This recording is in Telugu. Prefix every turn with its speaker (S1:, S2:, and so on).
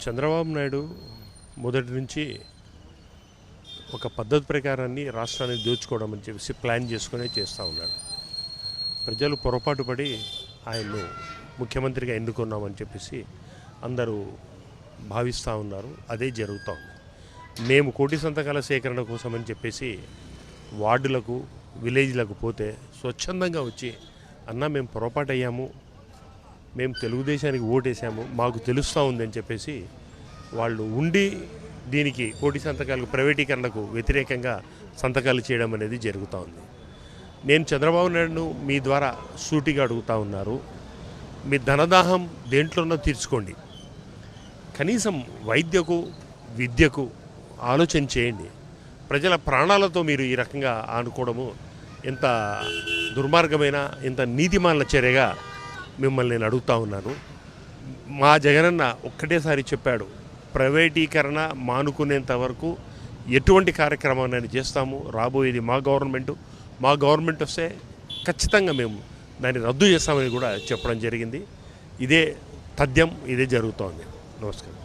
S1: చంద్రబాబు నాయుడు మొదటి నుంచి ఒక పద్ధతి ప్రకారాన్ని రాష్ట్రాన్ని దోచుకోవడం అని చెప్పేసి ప్లాన్ చేసుకునే చేస్తూ ఉన్నాడు. ప్రజలు పొరపాటు పడి ఆయన్ను ముఖ్యమంత్రిగా ఎన్నుకున్నామని చెప్పేసి అందరూ భావిస్తూ ఉన్నారు. అదే జరుగుతూ ఉంది. మేము కోటి సంతకాల సేకరణ కోసం అని చెప్పేసి వార్డులకు విలేజ్లకు పోతే స్వచ్ఛందంగా వచ్చి అన్న మేము పొరపాటు అయ్యాము, మేము తెలుగుదేశానికి ఓటేసాము, మాకు తెలుస్తూ ఉందని చెప్పేసి వాళ్ళు ఉండి దీనికి కోటి సంతకాలకు ప్రైవేటీకరణకు వ్యతిరేకంగా సంతకాలు చేయడం అనేది జరుగుతూ ఉంది. నేను చంద్రబాబు నాయుడును మీ ద్వారా సూటిగా అడుగుతూ ఉన్నారు, మీ ధనదాహం దేంట్లోనో తీర్చుకోండి, కనీసం వైద్యకు విద్యకు ఆలోచన చేయండి. ప్రజల ప్రాణాలతో మీరు ఈ రకంగా ఆనుకోవడము ఎంత దుర్మార్గమైన ఎంత నీతిమాలిన చర్యగా మిమ్మల్ని నేను అడుగుతూ ఉన్నాను. మా జగనన్న ఒక్కటేసారి చెప్పాడు, ప్రైవేటీకరణ మానుకునేంత వరకు ఎటువంటి కార్యక్రమాన్ని చేస్తాము, రాబోయేది మా గవర్నమెంట్ వస్తే ఖచ్చితంగా మేము దాన్ని రద్దు చేస్తామని కూడా చెప్పడం జరిగింది. ఇదే తథ్యం, ఇదే జరుగుతోంది. నమస్కారం.